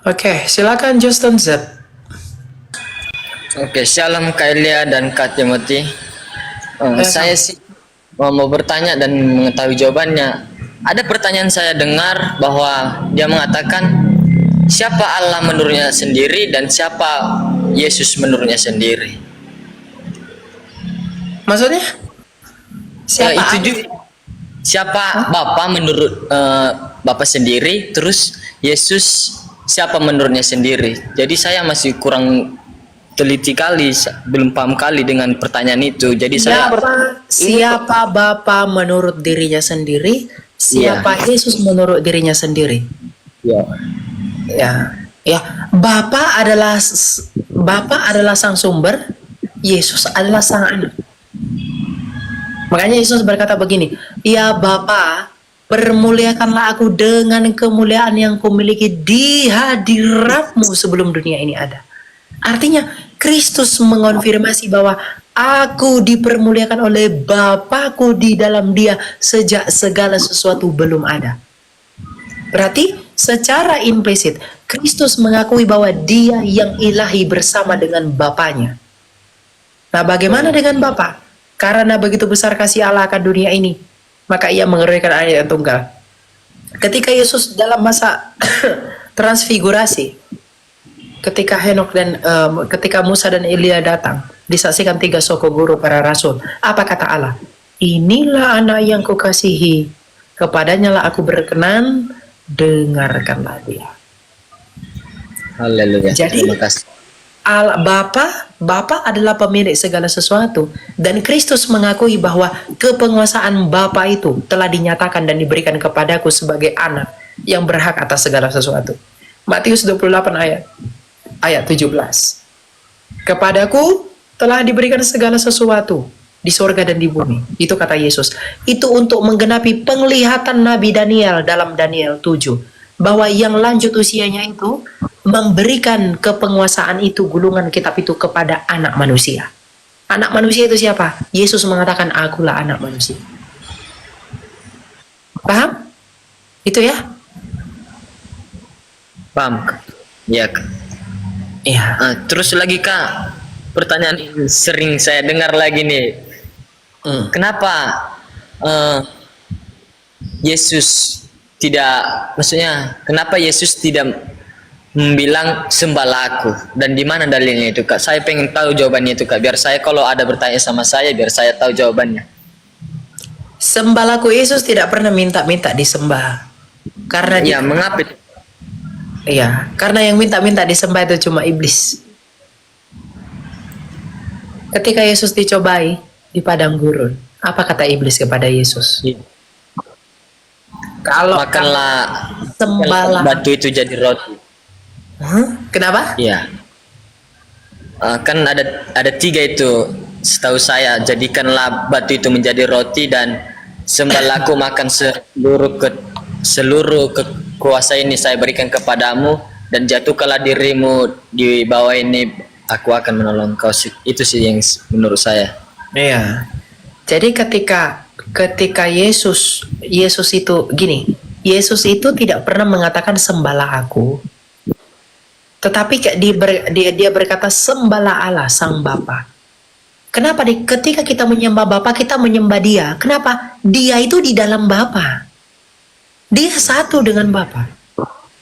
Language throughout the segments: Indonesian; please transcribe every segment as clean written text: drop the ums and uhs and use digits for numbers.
Oke, silakan Justin Z. Oke, shalom Kak Elia dan Kak Timothy. Saya sih mau bertanya dan mengetahui jawabannya. Ada pertanyaan saya dengar bahwa dia mengatakan siapa Allah menurutnya sendiri dan siapa Yesus menurutnya sendiri. Maksudnya? Siapa? Itu juga siapa Bapa menurut Bapa sendiri, terus Yesus siapa menurutnya sendiri. Jadi saya masih kurang teliti kali, belum paham kali dengan pertanyaan itu. Jadi Siapa Bapa menurut dirinya sendiri? Siapa Yesus menurut dirinya sendiri? Ya. Bapa adalah sang sumber, Yesus adalah sang anak. Makanya Yesus berkata begini, "Ya Bapa, permuliakanlah aku dengan kemuliaan yang kumiliki di hadiratmu sebelum dunia ini ada." Artinya Kristus mengonfirmasi bahwa aku dipermuliakan oleh Bapakku di dalam Dia sejak segala sesuatu belum ada. Berarti secara implisit Kristus mengakui bahwa Dia yang ilahi bersama dengan Bapaknya. Nah, bagaimana dengan Bapa? Karena begitu besar kasih Allah akan dunia ini, maka Ia mengerahkan anak yang tunggal. Ketika Yesus dalam masa transfigurasi, ketika ketika Musa dan Elia datang, disaksikan 3 soko guru para rasul. Apa kata Allah? Inilah anak yang kukasihi, kepadanya lah aku berkenan, dengarkanlah dia. Haleluya. Jadi Bapa adalah pemilik segala sesuatu, dan Kristus mengakui bahwa kepenguasaan Bapa itu telah dinyatakan dan diberikan kepadaku sebagai anak yang berhak atas segala sesuatu. Matius 28 ayat 17. Kepadaku telah diberikan segala sesuatu di sorga dan di bumi. Itu kata Yesus. Itu untuk menggenapi penglihatan Nabi Daniel dalam Daniel 7. Bahwa yang lanjut usianya itu memberikan kepenguasaan itu, gulungan kitab itu kepada anak manusia. Anak manusia itu siapa? Yesus mengatakan, akulah anak manusia. Paham? Itu ya? Paham? Ya. Iya. Terus lagi Kak, pertanyaan ini sering saya dengar lagi nih. Kenapa Yesus kenapa Yesus tidak bilang sembahlah aku, dan di mana dalilnya itu Kak? Saya pengen tahu jawabannya itu Kak, biar saya kalau ada bertanya sama saya, biar saya tahu jawabannya. Sembahlah aku, Yesus tidak pernah minta-minta disembah. Karena mengapa? Iya, karena yang minta-minta disembah itu cuma iblis. Ketika Yesus dicobai di padang gurun, apa kata iblis kepada Yesus? Kalau makanlah sembahlah batu itu jadi roti. Kenapa? Iya. Kan ada 3 itu setahu saya. Jadikanlah batu itu menjadi roti dan sembahlah aku makan seluruh kekuasa ini saya berikan kepadamu, dan jatuhkanlah dirimu di bawah ini, aku akan menolong kau. Itu sih yang menurut saya. Iya. Jadi ketika Yesus itu gini, Yesus itu tidak pernah mengatakan sembahlah aku, tetapi dia berkata sembahlah Allah sang Bapa. Kenapa? Ketika kita menyembah Bapa, kita menyembah Dia. Kenapa? Dia itu di dalam Bapa. Dia satu dengan Bapa.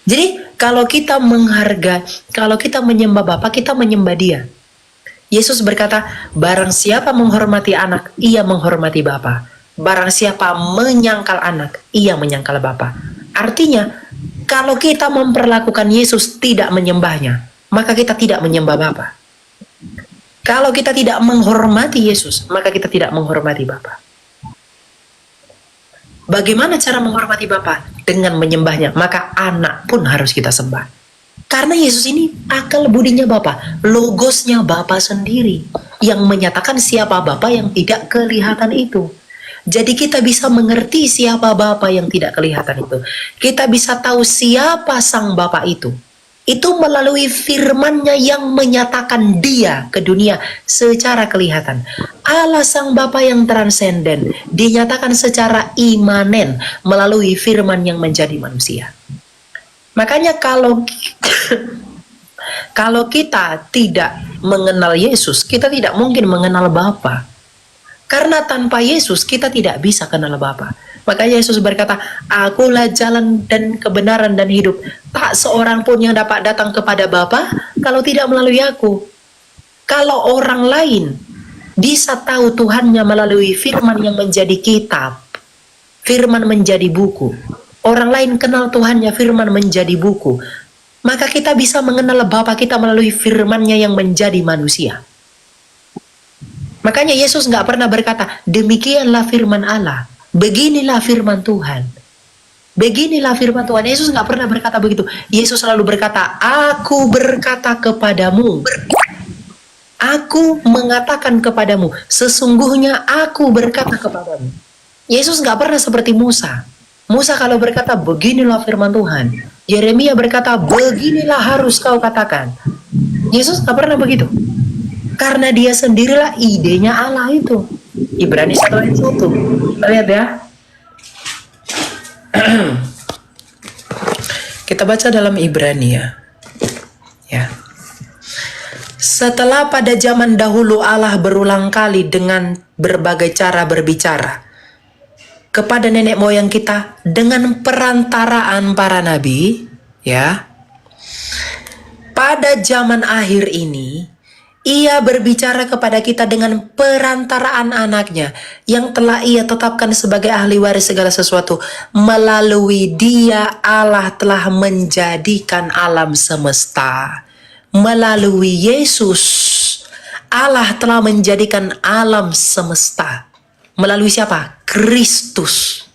Jadi kalau kita menyembah Bapa, kita menyembah Dia. Yesus berkata, barang siapa menghormati anak, ia menghormati Bapa. Barang siapa menyangkal anak, ia menyangkal Bapa. Artinya, kalau kita memperlakukan Yesus tidak menyembahnya, maka kita tidak menyembah Bapa. Kalau kita tidak menghormati Yesus, maka kita tidak menghormati Bapa. Bagaimana cara menghormati Bapa? Dengan menyembahnya. Maka anak pun harus kita sembah. Karena Yesus ini akal budinya Bapa, logosnya Bapa sendiri, yang menyatakan siapa Bapa yang tidak kelihatan itu. Jadi kita bisa mengerti siapa Bapa yang tidak kelihatan itu. Kita bisa tahu siapa sang Bapa itu. Itu melalui firman-Nya yang menyatakan Dia ke dunia secara kelihatan. Allah sang Bapa yang transenden dinyatakan secara imanen melalui firman yang menjadi manusia. Makanya kalau kalau kita tidak mengenal Yesus, kita tidak mungkin mengenal Bapa. Karena tanpa Yesus kita tidak bisa kenal Bapa. Makanya Yesus berkata, "Akulah jalan dan kebenaran dan hidup. Tak seorang pun yang dapat datang kepada Bapa kalau tidak melalui aku." Kalau orang lain bisa tahu Tuhannya melalui firman yang menjadi kitab, firman menjadi buku. Orang lain kenal Tuhannya, firman menjadi buku. Maka kita bisa mengenal Bapa kita melalui firman-Nya yang menjadi manusia. Makanya Yesus nggak pernah berkata, demikianlah firman Allah. Beginilah firman Tuhan. Beginilah firman Tuhan. Yesus nggak pernah berkata begitu. Yesus selalu berkata, aku berkata kepadamu. Aku mengatakan kepadamu. Sesungguhnya aku berkata kepadamu. Yesus nggak pernah seperti Musa. Musa kalau berkata, beginilah firman Tuhan. Yeremia berkata, beginilah harus kau katakan. Yesus nggak pernah begitu. Karena dia sendirilah idenya Allah itu. Ibrani 1 ayat 1. Kita lihat ya. Kita baca dalam Ibrani ya. Ya. Setelah pada zaman dahulu Allah berulang kali dengan berbagai cara berbicara kepada nenek moyang kita dengan perantaraan para nabi, ya. Pada zaman akhir ini, Ia berbicara kepada kita dengan perantaraan anaknya yang telah Ia tetapkan sebagai ahli waris segala sesuatu. Melalui Dia Allah telah menjadikan alam semesta. Melalui Yesus Allah telah menjadikan alam semesta. Melalui siapa? Kristus.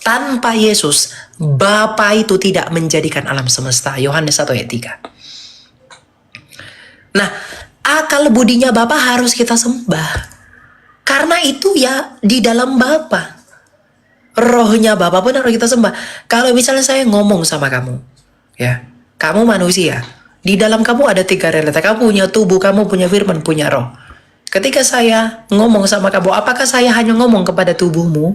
Tanpa Yesus, Bapa itu tidak menjadikan alam semesta. Yohanes 1 ayat 3. Nah, akal budinya Bapa harus kita sembah. Karena itu ya di dalam Bapa. Rohnya Bapa pun harus kita sembah. Kalau misalnya saya ngomong sama kamu, ya, kamu manusia. Di dalam kamu ada 3 realita. Kamu punya tubuh, kamu punya firman, punya roh. Ketika saya ngomong sama kamu, apakah saya hanya ngomong kepada tubuhmu?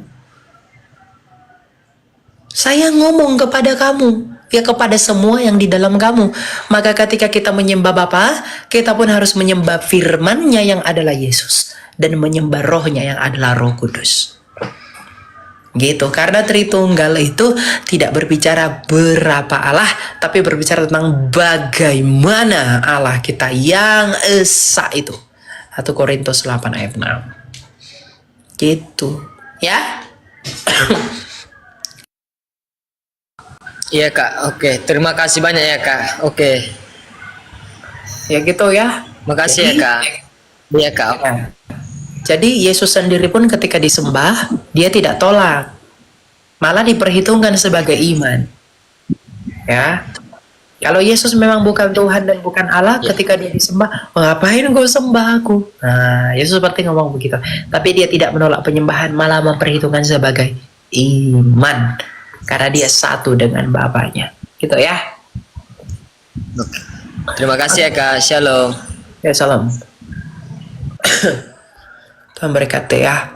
Saya ngomong kepada kamu, ya kepada semua yang di dalam kamu. Maka ketika kita menyembah Bapa, kita pun harus menyembah firman-Nya yang adalah Yesus. Dan menyembah rohnya yang adalah Roh Kudus. Gitu, karena Tritunggal itu tidak berbicara berapa Allah, tapi berbicara tentang bagaimana Allah kita yang esa itu. 1 Korintus 8 ayat 6. Gitu. Ya. Iya Kak, oke. Terima kasih banyak ya Kak. Oke. Ya gitu ya. Makasih ya Kak. Iya Kak. Ya. Jadi Yesus sendiri pun ketika disembah, dia tidak tolak. Malah diperhitungkan sebagai iman. Ya. Kalau Yesus memang bukan Tuhan dan bukan Allah, ketika dia disembah, ngapain kau sembah aku? Nah, Yesus seperti ngomong begitu. Tapi dia tidak menolak penyembahan, malah memperhitungkan sebagai iman. Karena dia satu dengan Bapaknya. Gitu ya. Terima kasih ya Kak. Shalom. Ya, salam. Tuhan berkati ya.